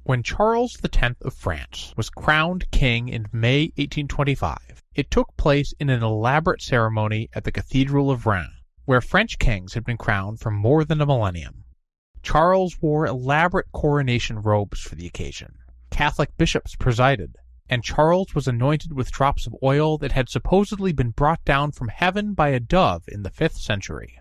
When Charles X of France was crowned king in May 1825, it took place in an elaborate ceremony at the Cathedral of Reims, where French kings had been crowned for more than a millennium. Charles wore elaborate coronation robes for the occasion. Catholic bishops presided, and Charles was anointed with drops of oil that had supposedly been brought down from heaven by a dove in the 5th century.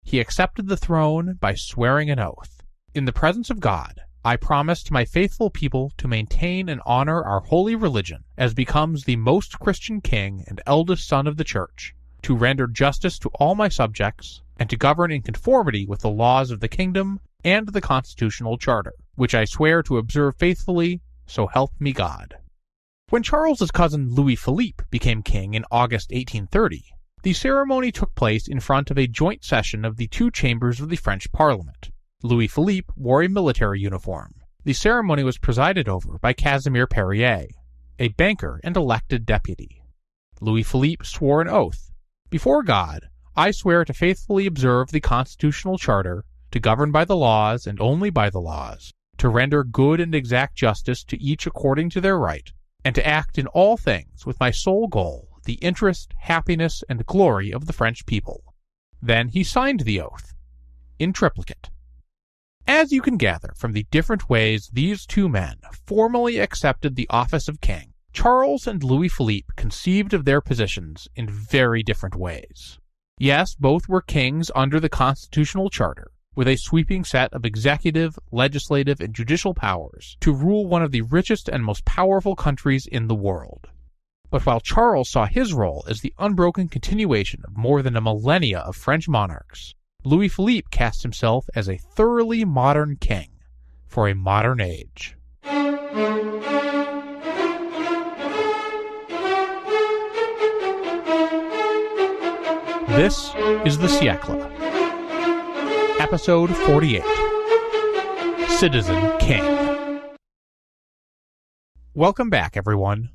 He accepted the throne by swearing an oath. In the presence of God, I promise to my faithful people to maintain and honor our holy religion as becomes the most Christian king and eldest son of the Church, to render justice to all my subjects, and to govern in conformity with the laws of the kingdom and the constitutional charter, which I swear to observe faithfully, so help me God. When Charles's cousin Louis-Philippe became king in August 1830, the ceremony took place in front of a joint session of the two chambers of the French Parliament. Louis-Philippe wore a military uniform. The ceremony was presided over by Casimir Perrier, a banker and elected deputy. Louis-Philippe swore an oath. Before God, I swear to faithfully observe the constitutional charter, to govern by the laws and only by the laws, to render good and exact justice to each according to their right, and to act in all things with my sole goal, the interest, happiness, and glory of the French people. Then he signed the oath, in triplicate. As you can gather from the different ways these two men formally accepted the office of king, Charles and Louis-Philippe conceived of their positions in very different ways. Yes, both were kings under the constitutional charter, with a sweeping set of executive, legislative, and judicial powers to rule one of the richest and most powerful countries in the world. But while Charles saw his role as the unbroken continuation of more than a millennia of French monarchs, Louis-Philippe cast himself as a thoroughly modern king for a modern age. This is the Siècle. Episode 48. Citizen King. Welcome back, everyone.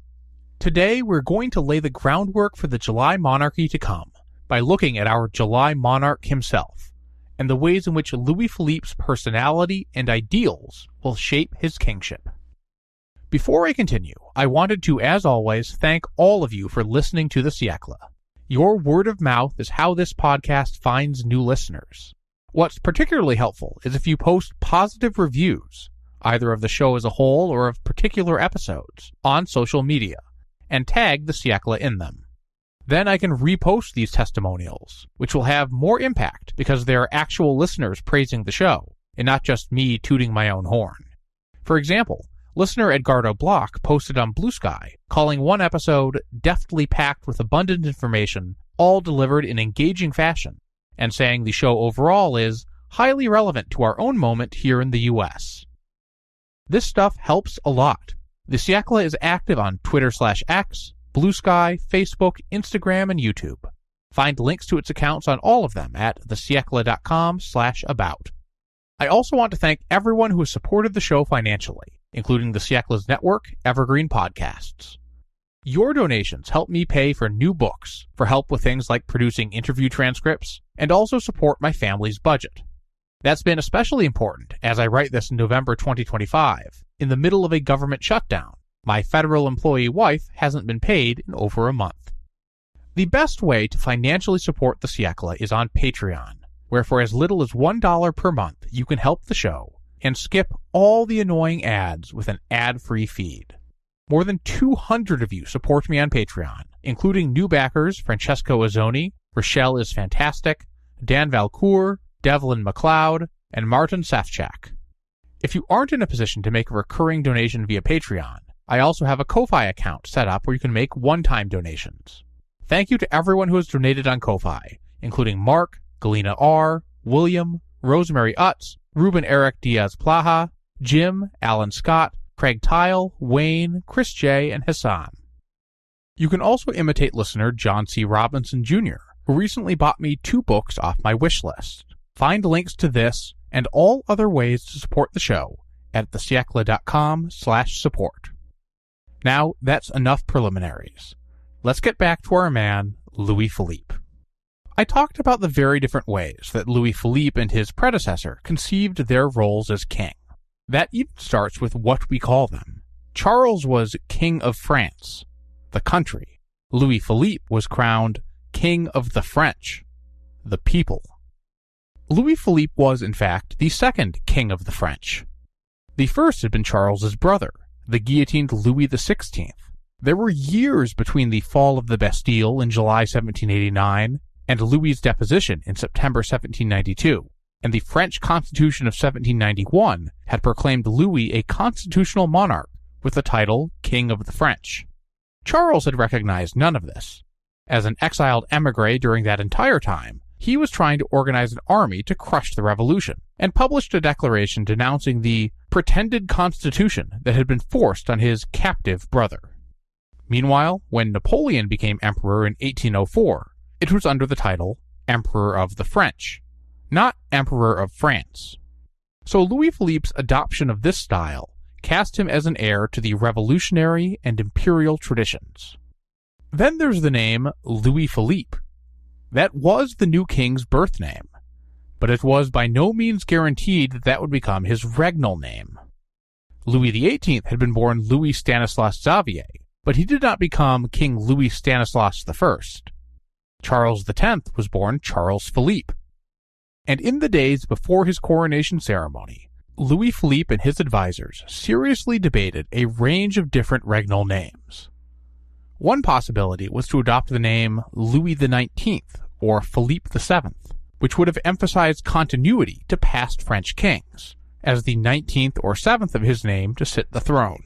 Today we're going to lay the groundwork for the July monarchy to come by looking at our July monarch himself, and the ways in which Louis-Philippe's personality and ideals will shape his kingship. Before I continue, I wanted to, as always, thank all of you for listening to the Siècle. Your word of mouth is how this podcast finds new listeners. What's particularly helpful is if you post positive reviews, either of the show as a whole or of particular episodes, on social media, and tag the Siècle in them. Then I can repost these testimonials, which will have more impact because they are actual listeners praising the show, and not just me tooting my own horn. For example, listener Edgardo Block posted on Blue Sky, calling one episode deftly packed with abundant information, all delivered in engaging fashion, and saying the show overall is highly relevant to our own moment here in the U.S. This stuff helps a lot. The Siècle is active on Twitter/X, Blue Sky, Facebook, Instagram, and YouTube. Find links to its accounts on all of them at thesiècle.com/about. I also want to thank everyone who has supported the show financially, including the Siècle's network, Evergreen Podcasts. Your donations help me pay for new books, for help with things like producing interview transcripts, and also support my family's budget. That's been especially important as I write this in November 2025, in the middle of a government shutdown. My federal employee wife hasn't been paid in over a month. The best way to financially support the Siècle is on Patreon, where for as little as $1 per month you can help the show and skip all the annoying ads with an ad-free feed. More than 200 of you support me on Patreon, including new backers Francesco Azzoni, Rochelle is Fantastic, Dan Valcourt, Devlin McLeod, and Martin Safchak. If you aren't in a position to make a recurring donation via Patreon, I also have a Ko-Fi account set up where you can make one-time donations. Thank you to everyone who has donated on Ko-Fi, including Mark, Galena R., William, Rosemary Utz, Ruben Eric Diaz-Plaha, Jim, Alan Scott, Craig Tile, Wayne, Chris J., and Hassan. You can also imitate listener John C. Robinson Jr., who recently bought me 2 books off my wish list. Find links to this and all other ways to support the show at thesiècle.com/support. Now, that's enough preliminaries. Let's get back to our man, Louis-Philippe. I talked about the very different ways that Louis-Philippe and his predecessor conceived their roles as king. That even starts with what we call them. Charles was King of France, the country. Louis-Philippe was crowned King of the French, the people. Louis-Philippe was, in fact, the second King of the French. The first had been Charles's brother, the guillotined Louis XVI. There were years between the fall of the Bastille in July 1789 and Louis's deposition in September 1792, and the French Constitution of 1791 had proclaimed Louis a constitutional monarch with the title King of the French. Charles had recognized none of this. As an exiled émigré during that entire time, he was trying to organize an army to crush the revolution, and published a declaration denouncing the pretended constitution that had been forced on his captive brother. Meanwhile, when Napoleon became emperor in 1804, it was under the title Emperor of the French, not Emperor of France. So Louis-Philippe's adoption of this style cast him as an heir to the revolutionary and imperial traditions. Then there's the name Louis-Philippe. That was the new king's birth name, but it was by no means guaranteed that that would become his regnal name. Louis XVIII had been born Louis Stanislas Xavier, but he did not become King Louis Stanislas I. Charles X was born Charles Philippe. And in the days before his coronation ceremony, Louis-Philippe and his advisors seriously debated a range of different regnal names. One possibility was to adopt the name Louis XIX or Philippe VII, which would have emphasized continuity to past French kings, as the 19th or 7th of his name to sit the throne.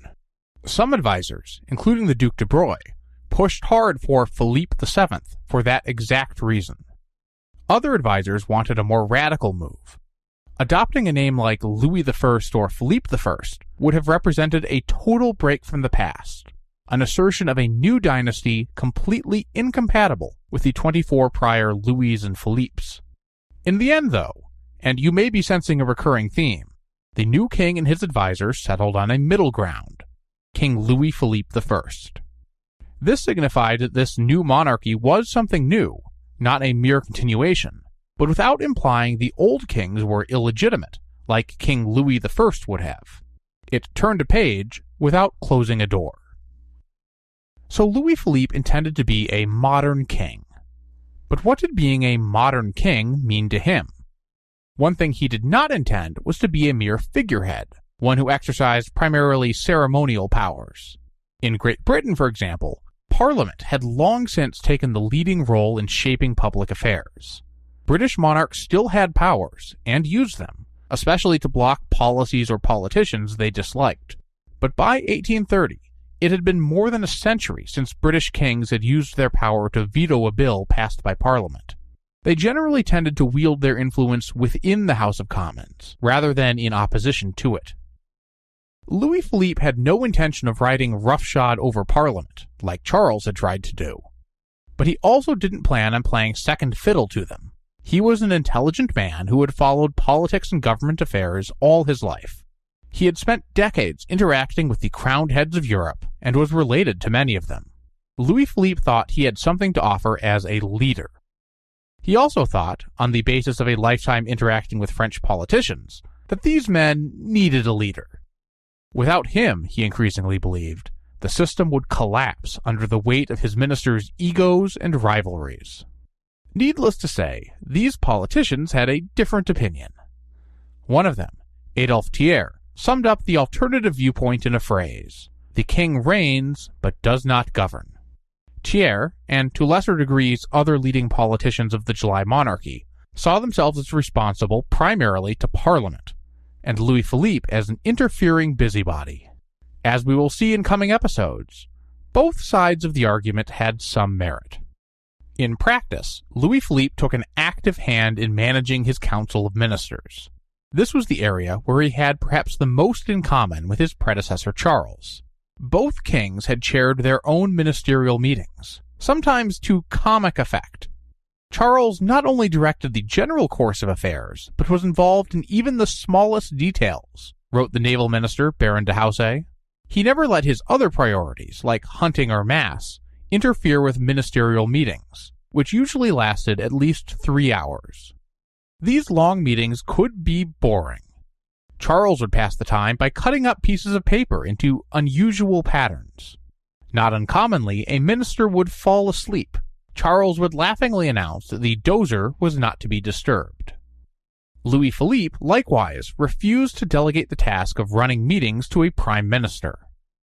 Some advisors, including the Duc de Broglie, pushed hard for Philippe VII for that exact reason. Other advisors wanted a more radical move. Adopting a name like Louis I or Philippe I would have represented a total break from the past, an assertion of a new dynasty completely incompatible with the 24 prior Louis and Philippes. In the end, though, and you may be sensing a recurring theme, the new king and his advisors settled on a middle ground, King Louis-Philippe I. This signified that this new monarchy was something new, not a mere continuation, but without implying the old kings were illegitimate, like King Louis I would have. It turned a page without closing a door. So Louis-Philippe intended to be a modern king. But what did being a modern king mean to him? One thing he did not intend was to be a mere figurehead, one who exercised primarily ceremonial powers. In Great Britain, for example, Parliament had long since taken the leading role in shaping public affairs. British monarchs still had powers, and used them, especially to block policies or politicians they disliked. But by 1830, it had been more than a century since British kings had used their power to veto a bill passed by Parliament. They generally tended to wield their influence within the House of Commons, rather than in opposition to it. Louis-Philippe had no intention of riding roughshod over Parliament, like Charles had tried to do. But he also didn't plan on playing second fiddle to them. He was an intelligent man who had followed politics and government affairs all his life. He had spent decades interacting with the crowned heads of Europe, and was related to many of them. Louis-Philippe thought he had something to offer as a leader. He also thought, on the basis of a lifetime interacting with French politicians, that these men needed a leader. Without him, he increasingly believed, the system would collapse under the weight of his ministers' egos and rivalries. Needless to say, these politicians had a different opinion. One of them, Adolphe Thiers, summed up the alternative viewpoint in a phrase: "The king reigns, but does not govern." Thiers, and to lesser degrees other leading politicians of the July monarchy, saw themselves as responsible primarily to Parliament, and Louis-Philippe as an interfering busybody. As we will see in coming episodes, both sides of the argument had some merit. In practice, Louis-Philippe took an active hand in managing his council of ministers. This was the area where he had perhaps the most in common with his predecessor Charles. Both kings had chaired their own ministerial meetings, sometimes to comic effect. Charles not only directed the general course of affairs, but was involved in even the smallest details, wrote the naval minister Baron de Haussay. He never let his other priorities, like hunting or mass, interfere with ministerial meetings, which usually lasted at least 3 hours. These long meetings could be boring. Charles would pass the time by cutting up pieces of paper into unusual patterns. Not uncommonly, a minister would fall asleep. Charles would laughingly announce that the dozer was not to be disturbed. Louis-Philippe, likewise, refused to delegate the task of running meetings to a prime minister.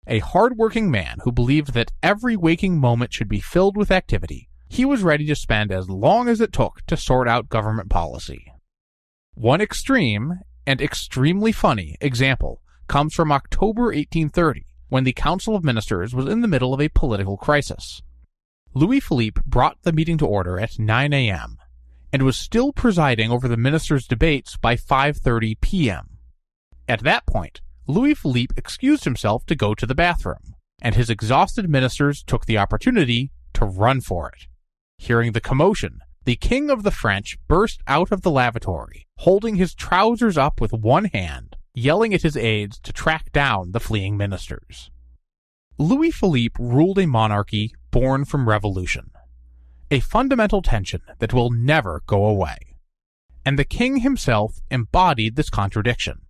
A hard-working man who believed that every waking moment should be filled with activity, he was ready to spend as long as it took to sort out government policy. One extreme, and extremely funny, example comes from October 1830, when the Council of Ministers was in the middle of a political crisis. Louis-Philippe brought the meeting to order at 9 a.m., and was still presiding over the ministers' debates by 5:30 p.m. At that point, Louis-Philippe excused himself to go to the bathroom, and his exhausted ministers took the opportunity to run for it. Hearing the commotion, the King of the French burst out of the lavatory, holding his trousers up with one hand, yelling at his aides to track down the fleeing ministers. Louis-Philippe ruled a monarchy born from revolution, a fundamental tension that will never go away. And the king himself embodied this contradiction,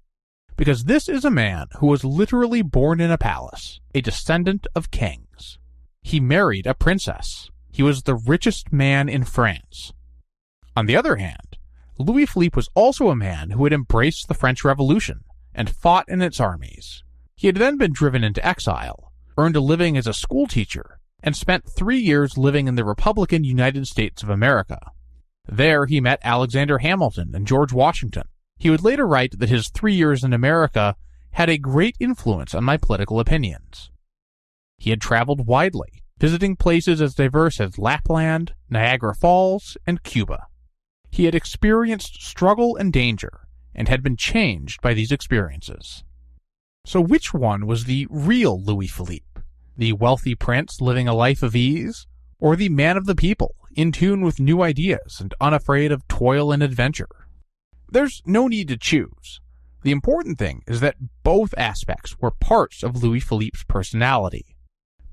because this is a man who was literally born in a palace, a descendant of kings. He married a princess. He was the richest man in France. On the other hand, Louis-Philippe was also a man who had embraced the French Revolution and fought in its armies. He had then been driven into exile, earned a living as a schoolteacher, and spent 3 years living in the Republican United States of America. There he met Alexander Hamilton and George Washington. He would later write that his 3 years in America had a great influence on my political opinions. He had traveled widely, visiting places as diverse as Lapland, Niagara Falls, and Cuba. He had experienced struggle and danger, and had been changed by these experiences. So which one was the real Louis-Philippe? The wealthy prince living a life of ease, or the man of the people, in tune with new ideas and unafraid of toil and adventure? There's no need to choose. The important thing is that both aspects were parts of Louis-Philippe's personality.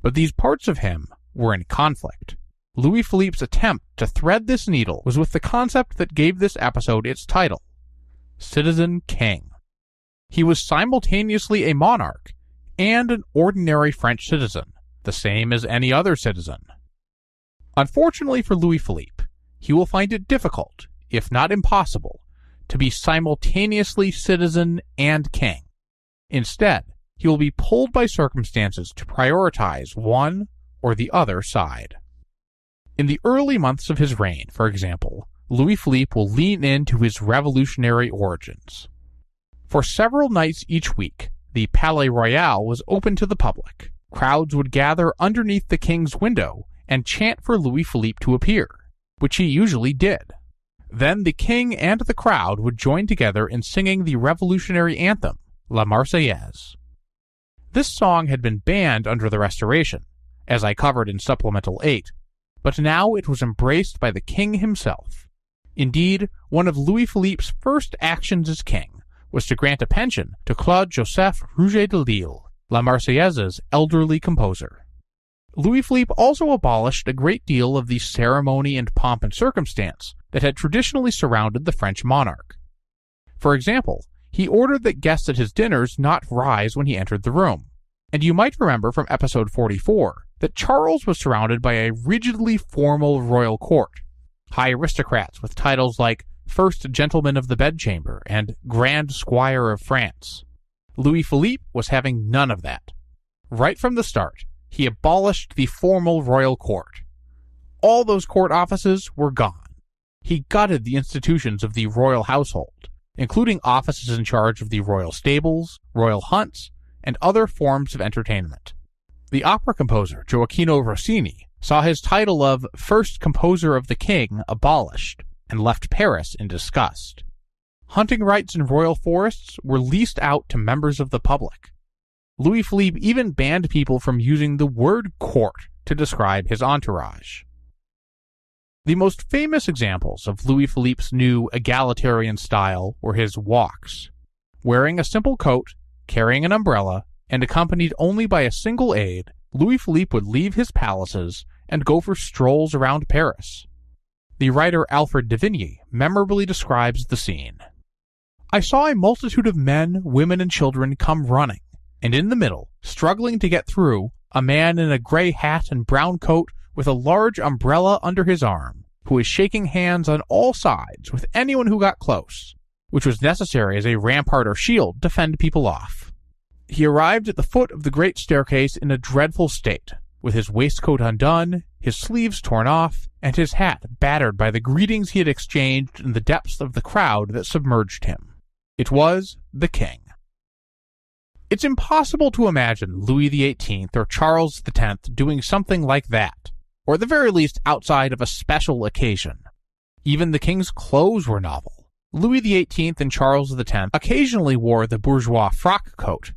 But these parts of him were in conflict. Louis-Philippe's attempt to thread this needle was with the concept that gave this episode its title, Citizen King. He was simultaneously a monarch and an ordinary French citizen, the same as any other citizen. Unfortunately for Louis-Philippe, he will find it difficult, if not impossible, to be simultaneously citizen and king. Instead, he will be pulled by circumstances to prioritize one or the other side. In the early months of his reign, for example, Louis-Philippe will lean into his revolutionary origins. For several nights each week, the Palais Royal was open to the public. Crowds would gather underneath the king's window and chant for Louis-Philippe to appear, which he usually did. Then the king and the crowd would join together in singing the revolutionary anthem, La Marseillaise. This song had been banned under the Restoration, as I covered in Supplemental 8, but now it was embraced by the king himself. Indeed, one of Louis-Philippe's first actions as king was to grant a pension to Claude-Joseph Rouget de Lille, La Marseillaise's elderly composer. Louis-Philippe also abolished a great deal of the ceremony and pomp and circumstance that had traditionally surrounded the French monarch. For example, he ordered that guests at his dinners not rise when he entered the room. And you might remember from episode 44 that Charles was surrounded by a rigidly formal royal court, high aristocrats with titles like First Gentleman of the Bedchamber and Grand Squire of France. Louis-Philippe was having none of that. Right from the start, he abolished the formal royal court. All those court offices were gone. He gutted the institutions of the royal household, including offices in charge of the royal stables, royal hunts, and other forms of entertainment. The opera composer Gioacchino Rossini saw his title of First Composer of the King abolished, and left Paris in disgust. Hunting rights in royal forests were leased out to members of the public. Louis-Philippe even banned people from using the word court to describe his entourage. The most famous examples of Louis-Philippe's new egalitarian style were his walks. Wearing a simple coat, carrying an umbrella, and accompanied only by a single aide, Louis-Philippe would leave his palaces and go for strolls around Paris. The writer Alfred de Vigny memorably describes the scene. I saw a multitude of men, women, and children come running, and in the middle, struggling to get through, a man in a gray hat and brown coat with a large umbrella under his arm, who was shaking hands on all sides with anyone who got close, which was necessary as a rampart or shield to fend people off. He arrived at the foot of the great staircase in a dreadful state, with his waistcoat undone, his sleeves torn off, and his hat battered by the greetings he had exchanged in the depths of the crowd that submerged him. It was the king. It's impossible to imagine Louis XVIII or Charles X doing something like that, or at the very least outside of a special occasion. Even the king's clothes were novel. Louis XVIII and Charles X occasionally wore the bourgeois frock coat,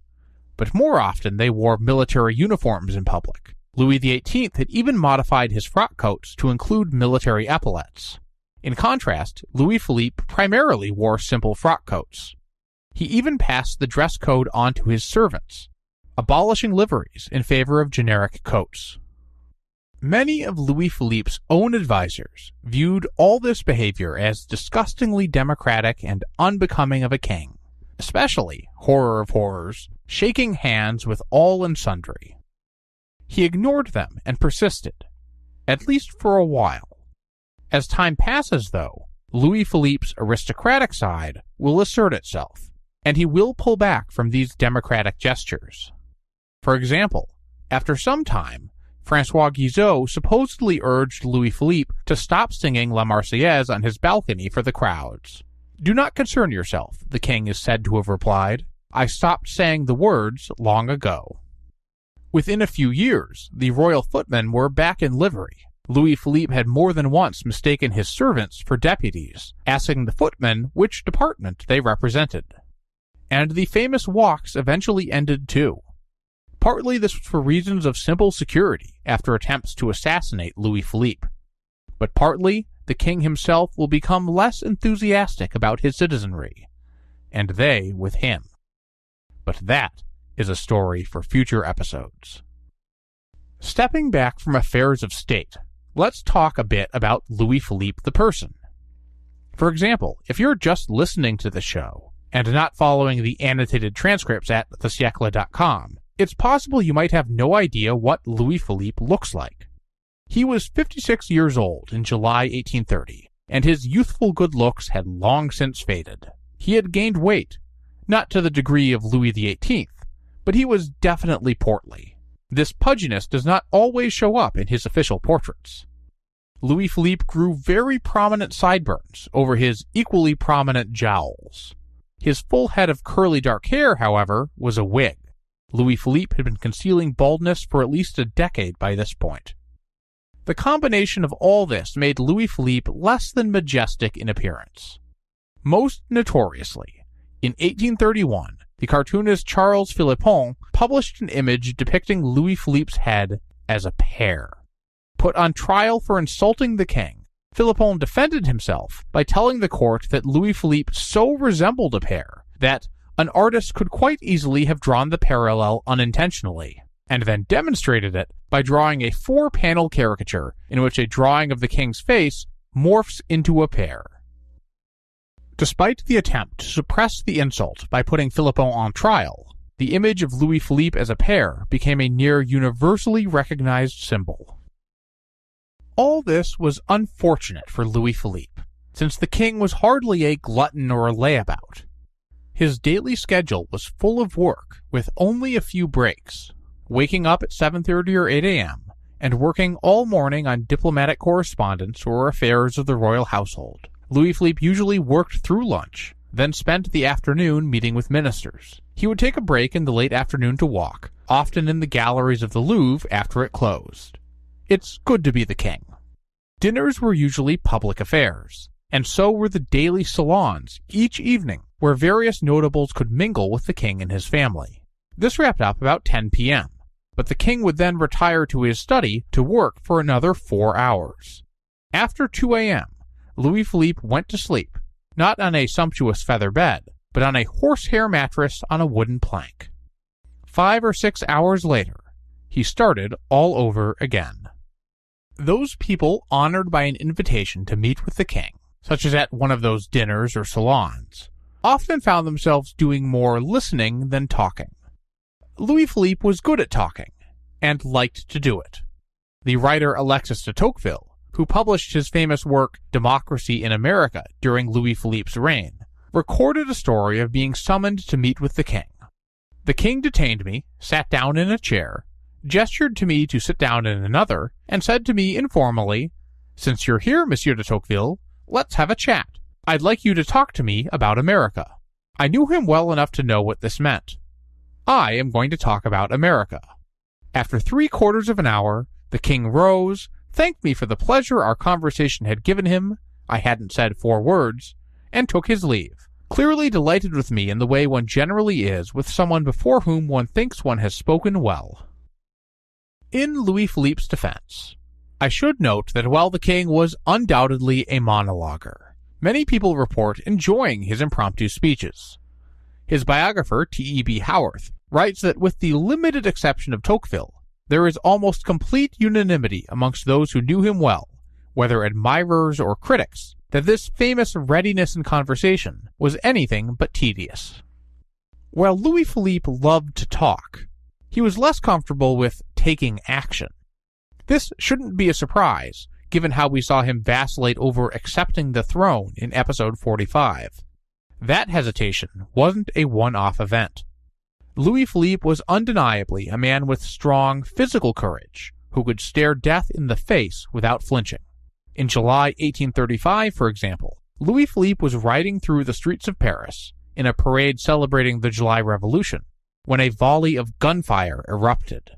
but more often they wore military uniforms in public. Louis XVIII had even modified his frock coats to include military epaulets. In contrast, Louis-Philippe primarily wore simple frock coats. He even passed the dress code on to his servants, abolishing liveries in favor of generic coats. Many of Louis-Philippe's own advisors viewed all this behavior as disgustingly democratic and unbecoming of a king, especially, horror of horrors, shaking hands with all and sundry. He ignored them and persisted, at least for a while. As time passes, though, Louis-Philippe's aristocratic side will assert itself, and he will pull back from these democratic gestures. For example, after some time, François Guizot supposedly urged Louis-Philippe to stop singing La Marseillaise on his balcony for the crowds. "Do not concern yourself," the king is said to have replied. "I stopped saying the words long ago." Within a few years, the royal footmen were back in livery. Louis-Philippe had more than once mistaken his servants for deputies, asking the footmen which department they represented. And the famous walks eventually ended too. Partly this was for reasons of simple security after attempts to assassinate Louis-Philippe, but partly the king himself will become less enthusiastic about his citizenry, and they with him. But that is a story for future episodes. Stepping back from affairs of state, let's talk a bit about Louis-Philippe the person. For example, if you're just listening to the show and not following the annotated transcripts at thesiècle.com, it's possible you might have no idea what Louis-Philippe looks like. He was 56 years old in July 1830, and his youthful good looks had long since faded. He had gained weight, not to the degree of Louis XVIII, but he was definitely portly. This pudginess does not always show up in his official portraits. Louis-Philippe grew very prominent sideburns over his equally prominent jowls. His full head of curly dark hair, however, was a wig. Louis-Philippe had been concealing baldness for at least a decade by this point. The combination of all this made Louis-Philippe less than majestic in appearance. Most notoriously, in 1831, the cartoonist Charles Philippon published an image depicting Louis-Philippe's head as a pear. Put on trial for insulting the king, Philippon defended himself by telling the court that Louis-Philippe so resembled a pear that an artist could quite easily have drawn the parallel unintentionally, and then demonstrated it by drawing a 4-panel caricature in which a drawing of the king's face morphs into a pear. Despite the attempt to suppress the insult by putting Philippon on trial, the image of Louis-Philippe as a pear became a near universally recognized symbol. All this was unfortunate for Louis-Philippe, since the king was hardly a glutton or a layabout. His daily schedule was full of work, with only a few breaks, waking up at 7:30 or 8 a.m., and working all morning on diplomatic correspondence or affairs of the royal household. Louis-Philippe usually worked through lunch, then spent the afternoon meeting with ministers. He would take a break in the late afternoon to walk, often in the galleries of the Louvre after it closed. It's good to be the king. Dinners were usually public affairs, and so were the daily salons each evening, where various notables could mingle with the king and his family. This wrapped up about 10 p.m., but the king would then retire to his study to work for another 4 hours. After 2 a.m., Louis-Philippe went to sleep, not on a sumptuous feather bed, but on a horsehair mattress on a wooden plank. 5 or 6 hours later, he started all over again. Those people honored by an invitation to meet with the king, such as at one of those dinners or salons, often found themselves doing more listening than talking. Louis-Philippe was good at talking, and liked to do it. The writer Alexis de Tocqueville, who published his famous work Democracy in America during Louis-Philippe's reign, recorded a story of being summoned to meet with the king. The king detained me, sat down in a chair, gestured to me to sit down in another, and said to me informally, "Since you're here, Monsieur de Tocqueville, let's have a chat. I'd like you to talk to me about America." I knew him well enough to know what this meant. I am going to talk about America. After 3/4 of an hour, the king rose, thanked me for the pleasure our conversation had given him, I hadn't said 4 words, and took his leave, clearly delighted with me in the way one generally is with someone before whom one thinks one has spoken well. In Louis-Philippe's defense, I should note that while the king was undoubtedly a monologuer, many people report enjoying his impromptu speeches. His biographer, T.E.B. Howarth, writes that with the limited exception of Tocqueville, there is almost complete unanimity amongst those who knew him well, whether admirers or critics, that this famous readiness in conversation was anything but tedious. While Louis-Philippe loved to talk, he was less comfortable with taking action. This shouldn't be a surprise, given how we saw him vacillate over accepting the throne in episode 45. That hesitation wasn't a one-off event. Louis-Philippe was undeniably a man with strong physical courage, who could stare death in the face without flinching. In July 1835, for example, Louis-Philippe was riding through the streets of Paris in a parade celebrating the July Revolution when a volley of gunfire erupted.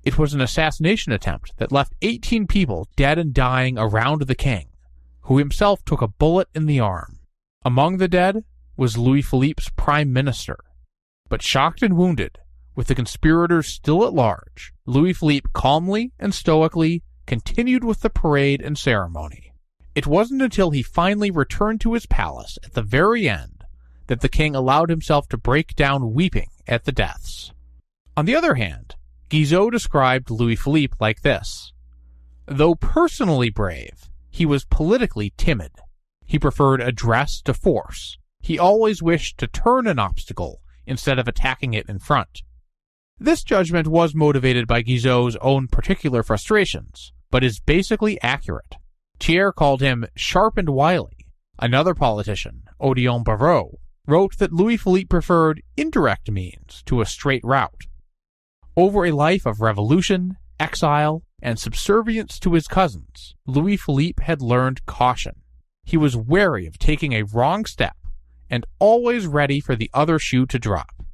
It was an assassination attempt that left 18 people dead and dying around the king, who himself took a bullet in the arm. Among the dead was Louis-Philippe's prime minister. But shocked and wounded, with the conspirators still at large, Louis-Philippe calmly and stoically continued with the parade and ceremony. It wasn't until he finally returned to his palace at the very end that the king allowed himself to break down weeping at the deaths. On the other hand, Guizot described Louis-Philippe like this: though personally brave, he was politically timid. He preferred address to force. He always wished to turn an obstacle instead of attacking it in front. This judgment was motivated by Guizot's own particular frustrations, but is basically accurate. Thiers called him sharp and wily. Another politician, Odillon Barrot, wrote that Louis-Philippe preferred indirect means to a straight route. Over a life of revolution, exile, and subservience to his cousins, Louis-Philippe had learned caution. He was wary of taking a wrong step, and always ready for the other shoe to drop.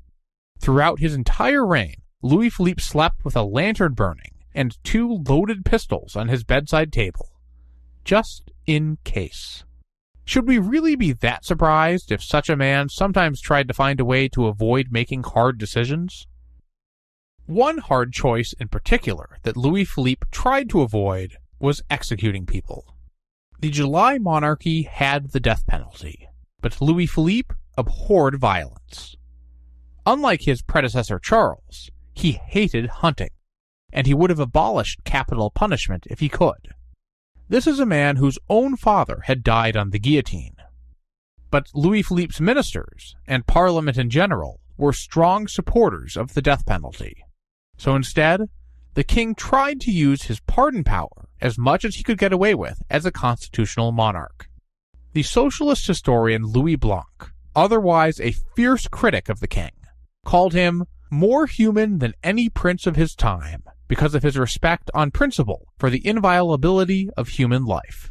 Throughout his entire reign, Louis-Philippe slept with a lantern burning and 2 loaded pistols on his bedside table, just in case. Should we really be that surprised if such a man sometimes tried to find a way to avoid making hard decisions? One hard choice in particular that Louis-Philippe tried to avoid was executing people. The July monarchy had the death penalty, but Louis-Philippe abhorred violence. Unlike his predecessor Charles, he hated hunting, and he would have abolished capital punishment if he could. This is a man whose own father had died on the guillotine. But Louis-Philippe's ministers, and Parliament in general, were strong supporters of the death penalty. So instead, the king tried to use his pardon power as much as he could get away with as a constitutional monarch. The socialist historian Louis Blanc, otherwise a fierce critic of the king, called him more human than any prince of his time because of his respect on principle for the inviolability of human life.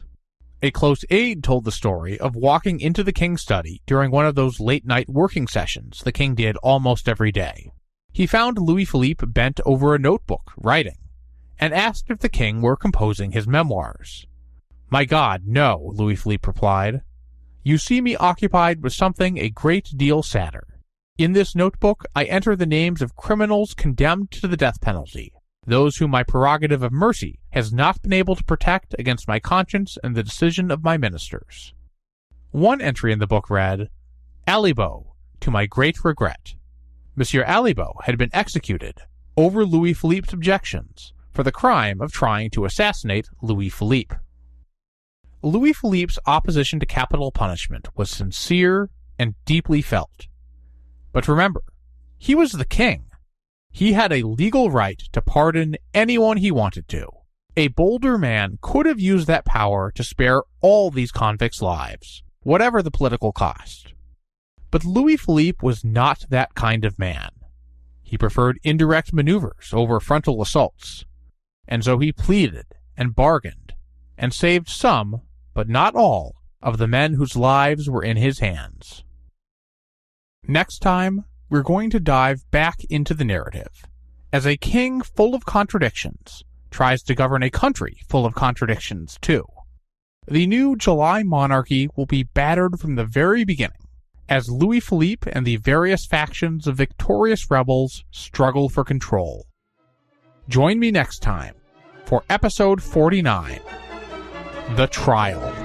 A close aide told the story of walking into the king's study during one of those late-night working sessions the king did almost every day. He found Louis-Philippe bent over a notebook, writing, and asked if the king were composing his memoirs. "My God, no," Louis-Philippe replied. "You see me occupied with something a great deal sadder. In this notebook I enter the names of criminals condemned to the death penalty, those whom my prerogative of mercy has not been able to protect against my conscience and the decision of my ministers." One entry in the book read, "Alibo, to my great regret." Monsieur Alibo had been executed, over Louis-Philippe's objections, for the crime of trying to assassinate Louis-Philippe. Louis-Philippe's opposition to capital punishment was sincere and deeply felt. But remember, he was the king. He had a legal right to pardon anyone he wanted to. A bolder man could have used that power to spare all these convicts' lives, whatever the political cost. But Louis-Philippe was not that kind of man. He preferred indirect maneuvers over frontal assaults, and so he pleaded and bargained, and saved some, but not all, of the men whose lives were in his hands. Next time, we're going to dive back into the narrative, as a king full of contradictions tries to govern a country full of contradictions too. The new July monarchy will be battered from the very beginning, as Louis-Philippe and the various factions of victorious rebels struggle for control. Join me next time for episode 49, The Trial.